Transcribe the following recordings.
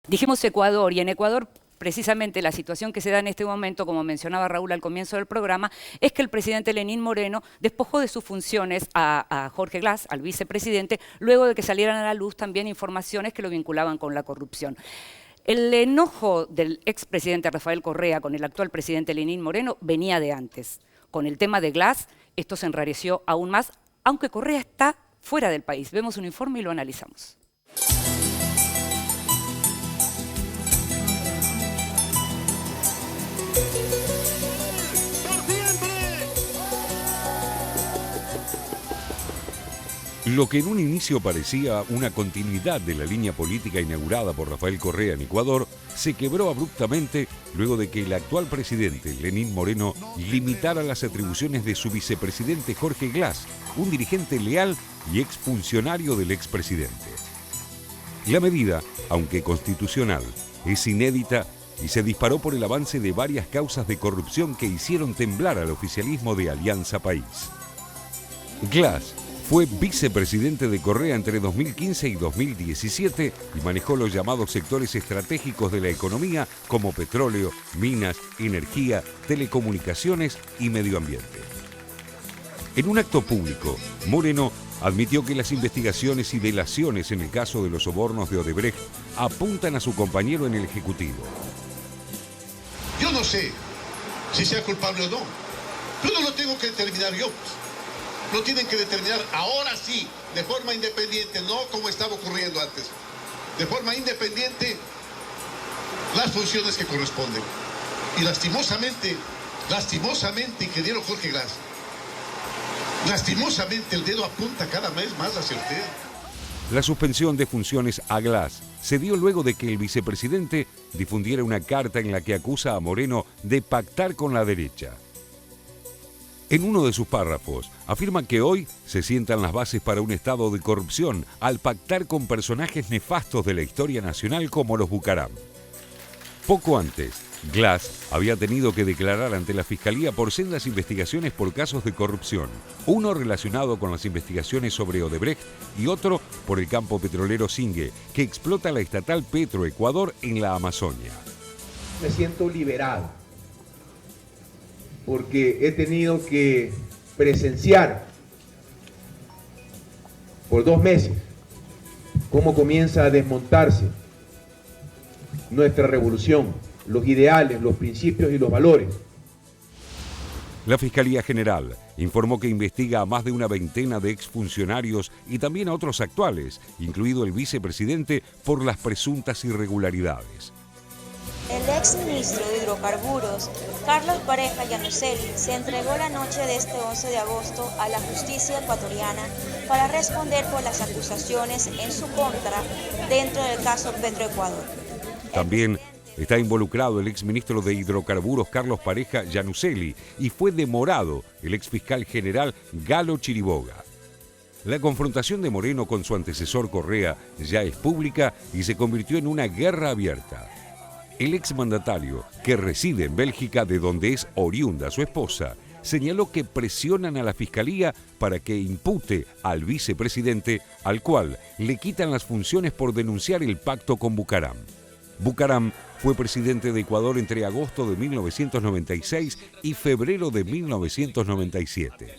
Dijimos Ecuador, y en Ecuador precisamente la situación que se da en este momento, como mencionaba Raúl al comienzo del programa, es que el presidente Lenín Moreno despojó de sus funciones a Jorge Glass, al vicepresidente, luego de que salieran a la luz también informaciones que lo vinculaban con la corrupción. El enojo del expresidente Rafael Correa con el actual presidente Lenín Moreno venía de antes. Con el tema de Glass, esto se enrareció aún más, aunque Correa está fuera del país. Vemos un informe y lo analizamos. Lo que en un inicio parecía una continuidad de la línea política inaugurada por Rafael Correa en Ecuador, se quebró abruptamente luego de que el actual presidente, Lenín Moreno, limitara las atribuciones de su vicepresidente Jorge Glass, un dirigente leal y exfuncionario del expresidente. La medida, aunque constitucional, es inédita y se disparó por el avance de varias causas de corrupción que hicieron temblar al oficialismo de Alianza País. Glass fue vicepresidente de Correa entre 2015 y 2017 y manejó los llamados sectores estratégicos de la economía como petróleo, minas, energía, telecomunicaciones y medio ambiente. En un acto público, Moreno admitió que las investigaciones y delaciones en el caso de los sobornos de Odebrecht apuntan a su compañero en el Ejecutivo. Yo no sé si sea culpable o no. Yo no lo tengo que determinar yo. Lo tienen que determinar ahora sí, de forma independiente, no como estaba ocurriendo antes. De forma independiente, las funciones que corresponden. Y lastimosamente, ingeniero Jorge Glass, lastimosamente el dedo apunta cada vez más hacia usted. La suspensión de funciones a Glass se dio luego de que el vicepresidente difundiera una carta en la que acusa a Moreno de pactar con la derecha. En uno de sus párrafos, afirma que hoy se sientan las bases para un estado de corrupción al pactar con personajes nefastos de la historia nacional como los Bucaram. Poco antes, Glass había tenido que declarar ante la Fiscalía por sendas investigaciones por casos de corrupción, uno relacionado con las investigaciones sobre Odebrecht y otro por el campo petrolero Zingue, que explota la estatal Petroecuador en la Amazonia. Me siento liberado, porque he tenido que presenciar por 2 meses cómo comienza a desmontarse nuestra revolución, los ideales, los principios y los valores. La Fiscalía General informó que investiga a más de una veintena de exfuncionarios y también a otros actuales, incluido el vicepresidente, por las presuntas irregularidades. El exministro de Hidrocarburos, Carlos Pareja Llanuselli, se entregó la noche de este 11 de agosto a la justicia ecuatoriana para responder por las acusaciones en su contra dentro del caso Petroecuador. También está involucrado el exministro de Hidrocarburos, Carlos Pareja Llanuselli, y fue demorado el exfiscal general Galo Chiriboga. La confrontación de Moreno con su antecesor Correa ya es pública y se convirtió en una guerra abierta. El exmandatario, que reside en Bélgica, de donde es oriunda su esposa, señaló que presionan a la Fiscalía para que impute al vicepresidente, al cual le quitan las funciones por denunciar el pacto con Bucaram. Bucaram fue presidente de Ecuador entre agosto de 1996 y febrero de 1997.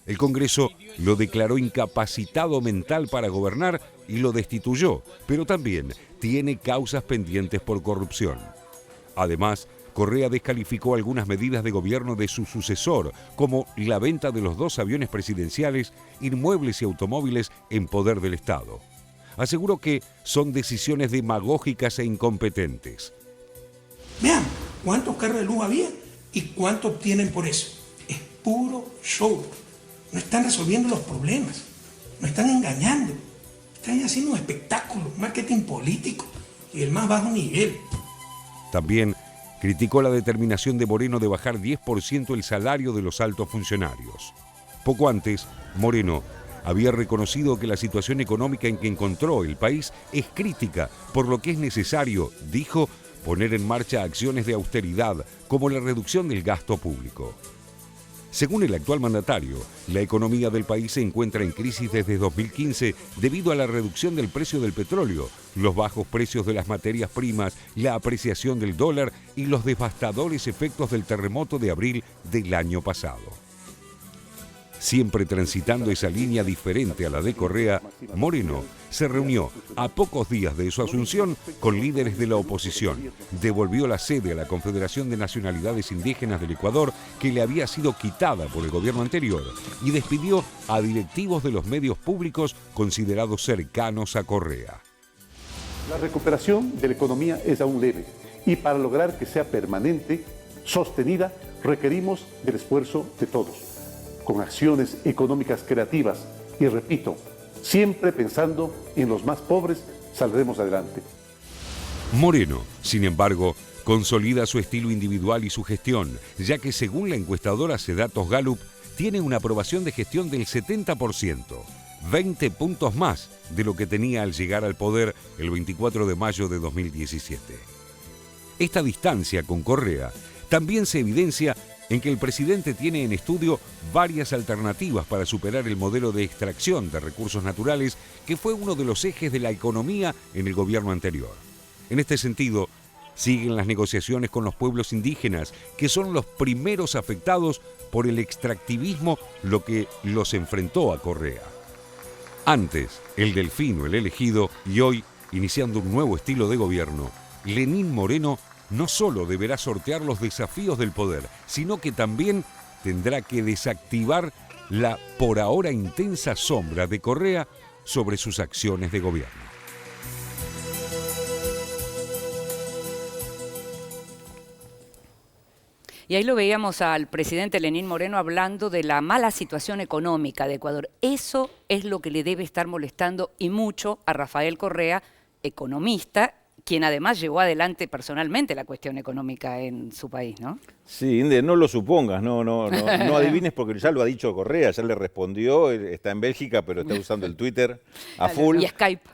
El Congreso lo declaró incapacitado mental para gobernar y lo destituyó, pero también tiene causas pendientes por corrupción. Además, Correa descalificó algunas medidas de gobierno de su sucesor, como la venta de los 2 aviones presidenciales, inmuebles y automóviles en poder del Estado. Aseguró que son decisiones demagógicas e incompetentes. Vean cuántos carros de luz había y cuánto obtienen por eso. Es puro show. No están resolviendo los problemas. No están engañando. Están haciendo un espectáculo, marketing político y el más bajo nivel. También criticó la determinación de Moreno de bajar 10% el salario de los altos funcionarios. Poco antes, Moreno había reconocido que la situación económica en que encontró el país es crítica, por lo que es necesario, dijo, poner en marcha acciones de austeridad como la reducción del gasto público. Según el actual mandatario, la economía del país se encuentra en crisis desde 2015 debido a la reducción del precio del petróleo, los bajos precios de las materias primas, la apreciación del dólar y los devastadores efectos del terremoto de abril del año pasado. Siempre transitando esa línea diferente a la de Correa, Moreno se reunió a pocos días de su asunción con líderes de la oposición, devolvió la sede a la Confederación de Nacionalidades Indígenas del Ecuador, que le había sido quitada por el gobierno anterior, y despidió a directivos de los medios públicos considerados cercanos a Correa. La recuperación de la economía es aún leve y para lograr que sea permanente, sostenida, requerimos del esfuerzo de todos, con acciones económicas creativas y, repito, siempre pensando en los más pobres, saldremos adelante. Moreno, sin embargo, consolida su estilo individual y su gestión, ya que según la encuestadora Cedatos Gallup, tiene una aprobación de gestión del 70%, 20 puntos más de lo que tenía al llegar al poder el 24 de mayo de 2017. Esta distancia con Correa también se evidencia en que el presidente tiene en estudio varias alternativas para superar el modelo de extracción de recursos naturales que fue uno de los ejes de la economía en el gobierno anterior. En este sentido, siguen las negociaciones con los pueblos indígenas, que son los primeros afectados por el extractivismo, lo que los enfrentó a Correa. Antes, el delfino, el elegido, y hoy, iniciando un nuevo estilo de gobierno, Lenín Moreno no solo deberá sortear los desafíos del poder, sino que también tendrá que desactivar la por ahora intensa sombra de Correa sobre sus acciones de gobierno. Y ahí lo veíamos al presidente Lenín Moreno hablando de la mala situación económica de Ecuador. Eso es lo que le debe estar molestando y mucho a Rafael Correa, economista, quien además llevó adelante personalmente la cuestión económica en su país, ¿no? Sí, Inde, no lo supongas, no adivines porque ya lo ha dicho Correa, ya le respondió, está en Bélgica, pero está usando el Twitter a full. Y Skype.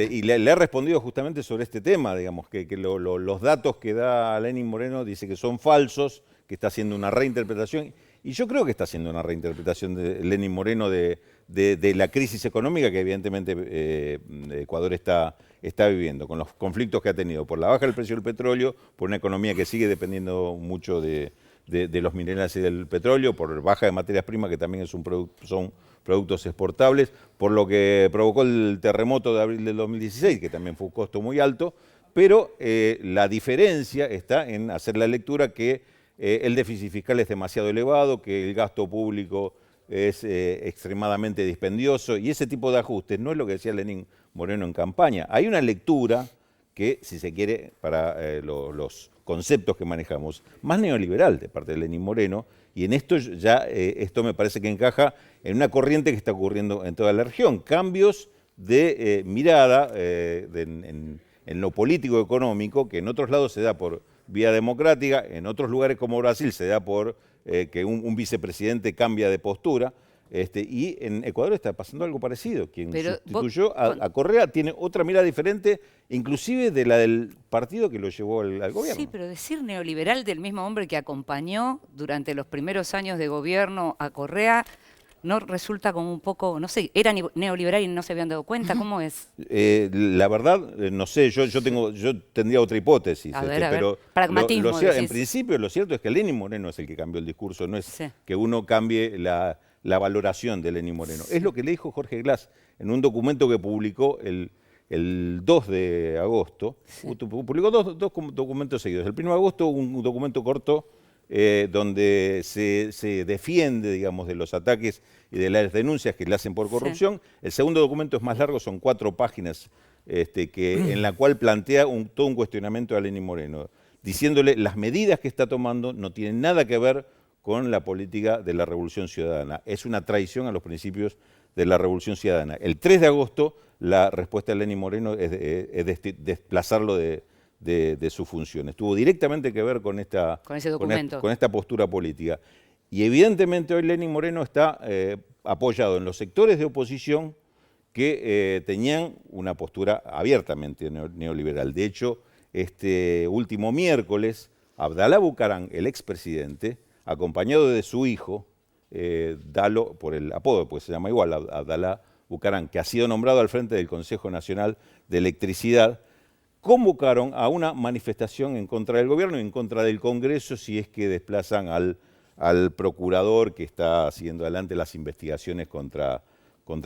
Y le ha respondido justamente sobre este tema, digamos, que los datos que da Lenín Moreno dice que son falsos, que está haciendo una reinterpretación, y yo creo que está haciendo una reinterpretación de Lenín Moreno de la crisis económica que evidentemente Ecuador está viviendo, con los conflictos que ha tenido por la baja del precio del petróleo, por una economía que sigue dependiendo mucho de los minerales y del petróleo, por baja de materias primas que también son productos exportables, por lo que provocó el terremoto de abril del 2016, que también fue un costo muy alto, pero la diferencia está en hacer la lectura que el déficit fiscal es demasiado elevado, que el gasto público es extremadamente dispendioso, y ese tipo de ajustes no es lo que decía Lenín Moreno en campaña. Hay una lectura que, si se quiere, para los conceptos que manejamos, más neoliberal de parte de Lenín Moreno, y en esto ya esto me parece que encaja en una corriente que está ocurriendo en toda la región. Cambios de mirada en lo político-económico, que en otros lados se da por vía democrática, en otros lugares como Brasil se da por que un vicepresidente cambia de postura, y en Ecuador está pasando algo parecido. Quien sustituyó a Correa tiene otra mirada diferente, inclusive de la del partido que lo llevó al gobierno. Sí, pero decir neoliberal del mismo hombre que acompañó durante los primeros años de gobierno a Correa no resulta como un poco, no sé, era neoliberal y no se habían dado cuenta, ¿cómo es? La verdad, no sé, yo tendría otra hipótesis, a ver, pero pragmatismo, en principio lo cierto es que Lenín Moreno es el que cambió el discurso, no es que uno cambie la valoración de Lenín Moreno. Es lo que le dijo Jorge Glass en un documento que publicó el 2 de agosto, publicó dos documentos seguidos. El 1 de agosto un documento corto donde se defiende, digamos, de los ataques y de las denuncias que le hacen por corrupción. El segundo documento es más largo, son 4 páginas, en la cual plantea todo un cuestionamiento a Lenín Moreno, diciéndole las medidas que está tomando no tienen nada que ver con la política de la Revolución Ciudadana. Es una traición a los principios de la Revolución Ciudadana. El 3 de agosto la respuesta de Lenín Moreno es desplazarlo de sus funciones. Tuvo directamente que ver con esta postura política. Y evidentemente hoy Lenín Moreno está apoyado en los sectores de oposición que tenían una postura abiertamente neoliberal. De hecho, este último miércoles, Abdalá Bucaram, el expresidente, acompañado de su hijo, Dalo, por el apodo, pues se llama igual, Abdalá Bucaram, que ha sido nombrado al frente del Consejo Nacional de Electricidad, convocaron a una manifestación en contra del gobierno y en contra del Congreso si es que desplazan al procurador que está haciendo adelante las investigaciones contra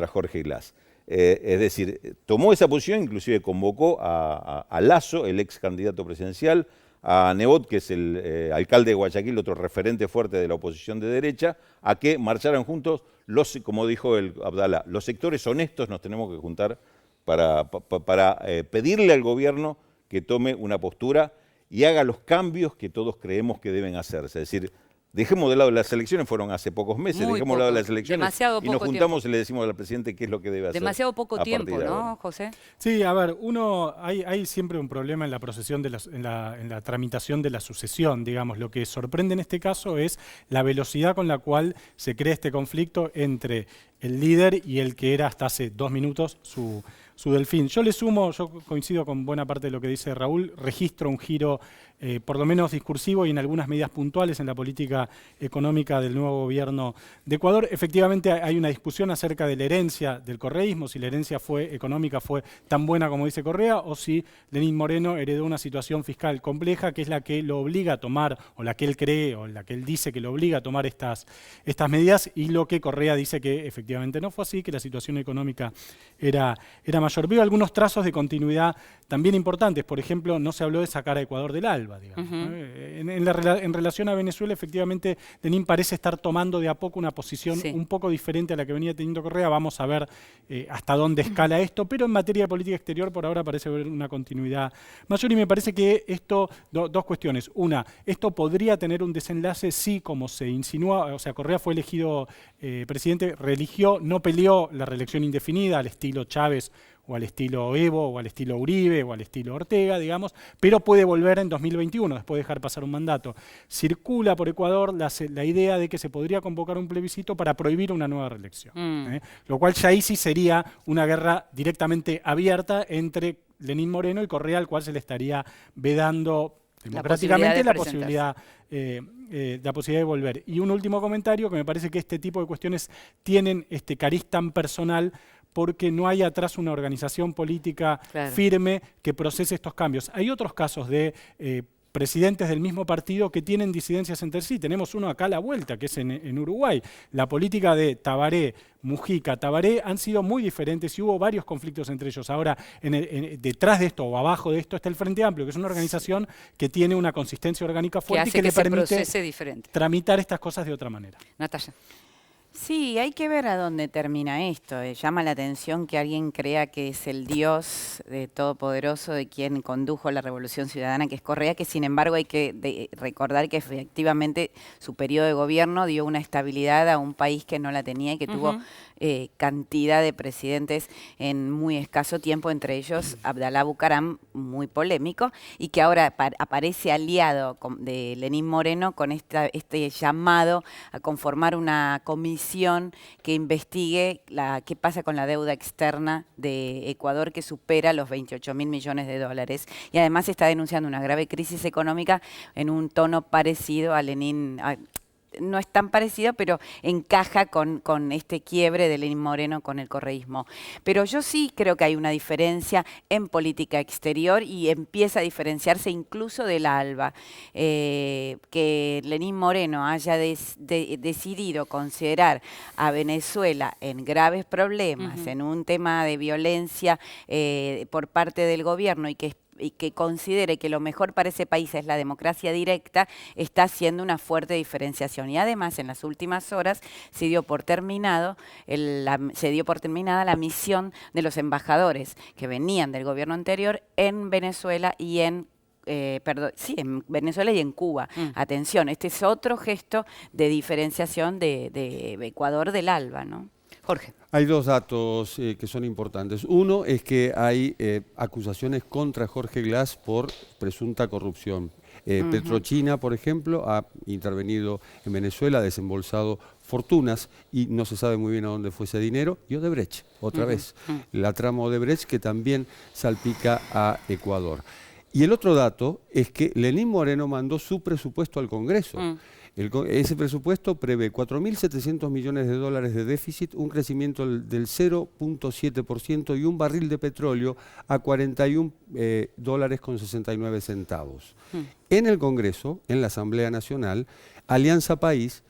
Jorge Glass. Es decir, tomó esa posición, inclusive convocó a Lasso, el ex candidato presidencial, a Nebot, que es el alcalde de Guayaquil, otro referente fuerte de la oposición de derecha, a que marcharan juntos, como dijo Abdalá, los sectores honestos nos tenemos que juntar para pedirle al gobierno que tome una postura y haga los cambios que todos creemos que deben hacerse. Es decir, dejemos de lado las elecciones, fueron hace pocos meses, dejemos de lado las elecciones y nos juntamos y le decimos al presidente qué es lo que debe hacer. Demasiado poco tiempo, ¿no, José? Sí, a ver, hay siempre un problema en la procesión, en la tramitación de la sucesión, digamos. Lo que sorprende en este caso es la velocidad con la cual se crea este conflicto entre el líder y el que era hasta hace 2 minutos su delfín. Yo le sumo, yo coincido con buena parte de lo que dice Raúl, registro un giro por lo menos discursivo y en algunas medidas puntuales en la política económica del nuevo gobierno de Ecuador. Efectivamente hay una discusión acerca de la herencia del correísmo, si la herencia económica fue tan buena como dice Correa o si Lenín Moreno heredó una situación fiscal compleja que es la que lo obliga a tomar, o la que él cree, o la que él dice que lo obliga a tomar estas medidas, y lo que Correa dice que efectivamente no fue así, que la situación económica era mayor. Veo algunos trazos de continuidad también importantes. Por ejemplo, no se habló de sacar a Ecuador del ALBA, digamos. En relación a Venezuela, efectivamente, Lenín parece estar tomando de a poco una posición un poco diferente a la que venía teniendo Correa. Vamos a ver hasta dónde escala esto, pero en materia de política exterior por ahora parece haber una continuidad mayor, y me parece que esto, dos cuestiones. Una, esto podría tener un desenlace si, como se insinúa, o sea, Correa fue elegido presidente, reeligió, no peleó la reelección indefinida al estilo Chávez o al estilo Evo, o al estilo Uribe, o al estilo Ortega, digamos, pero puede volver en 2021, después de dejar pasar un mandato. Circula por Ecuador la idea de que se podría convocar un plebiscito para prohibir una nueva reelección, lo cual ya ahí sí sería una guerra directamente abierta entre Lenín Moreno y Correa, al cual se le estaría vedando democráticamente la posibilidad de volver. Y un último comentario, que me parece que este tipo de cuestiones tienen este cariz tan personal porque no hay atrás una organización política firme que procese estos cambios. Hay otros casos de presidentes del mismo partido que tienen disidencias entre sí. Tenemos uno acá a la vuelta, que es en Uruguay. La política de Tabaré, Mujica, Tabaré han sido muy diferentes y hubo varios conflictos entre ellos. Ahora, detrás de esto o abajo de esto está el Frente Amplio, que es una organización que tiene una consistencia orgánica fuerte y que le permite tramitar estas cosas de otra manera. Natalia. Sí, hay que ver a dónde termina esto. Llama la atención que alguien crea que es el Dios todopoderoso de quien condujo la Revolución Ciudadana, que es Correa, que sin embargo hay que recordar que efectivamente su periodo de gobierno dio una estabilidad a un país que no la tenía y que tuvo cantidad de presidentes en muy escaso tiempo, entre ellos Abdalá Bucaram, muy polémico, y que ahora aparece aliado de Lenín Moreno con este llamado a conformar una comisión que investigue qué pasa con la deuda externa de Ecuador, que supera los 28.000 millones de dólares. Y además está denunciando una grave crisis económica en un tono parecido a Lenín. No es tan parecido, pero encaja con este quiebre de Lenín Moreno con el correísmo. Pero yo sí creo que hay una diferencia en política exterior y empieza a diferenciarse incluso del ALBA. Que Lenín Moreno haya decidido considerar a Venezuela en graves problemas, en un tema de violencia por parte del gobierno y que considere que lo mejor para ese país es la democracia directa, está haciendo una fuerte diferenciación. Y además, en las últimas horas se dio por terminada la misión de los embajadores que venían del gobierno anterior en Venezuela y en Venezuela y en Cuba. Atención, este es otro gesto de diferenciación de Ecuador del ALBA, ¿no? Jorge. Hay dos datos que son importantes. Uno es que hay acusaciones contra Jorge Glass por presunta corrupción. Petrochina, por ejemplo, ha intervenido en Venezuela, ha desembolsado fortunas y no se sabe muy bien a dónde fue ese dinero. Y Odebrecht, otra vez. La trama Odebrecht que también salpica a Ecuador. Y el otro dato es que Lenín Moreno mandó su presupuesto al Congreso. Ese presupuesto prevé 4.700 millones de dólares de déficit, un crecimiento del 0.7% y un barril de petróleo a 41 dólares con 69 centavos. En el Congreso, en la Asamblea Nacional, Alianza País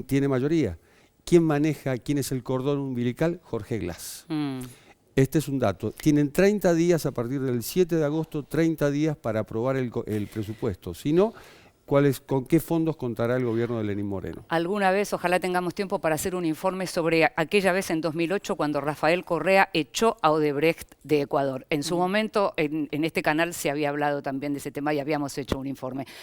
tiene mayoría. ¿Quién maneja, quién es el cordón umbilical? Jorge Glass. Este es un dato. Tienen 30 días a partir del 7 de agosto, 30 días para aprobar el presupuesto. Si no, ¿con qué fondos contará el gobierno de Lenín Moreno? Alguna vez, ojalá tengamos tiempo para hacer un informe sobre aquella vez en 2008 cuando Rafael Correa echó a Odebrecht de Ecuador. En su momento, en este canal se había hablado también de ese tema y habíamos hecho un informe.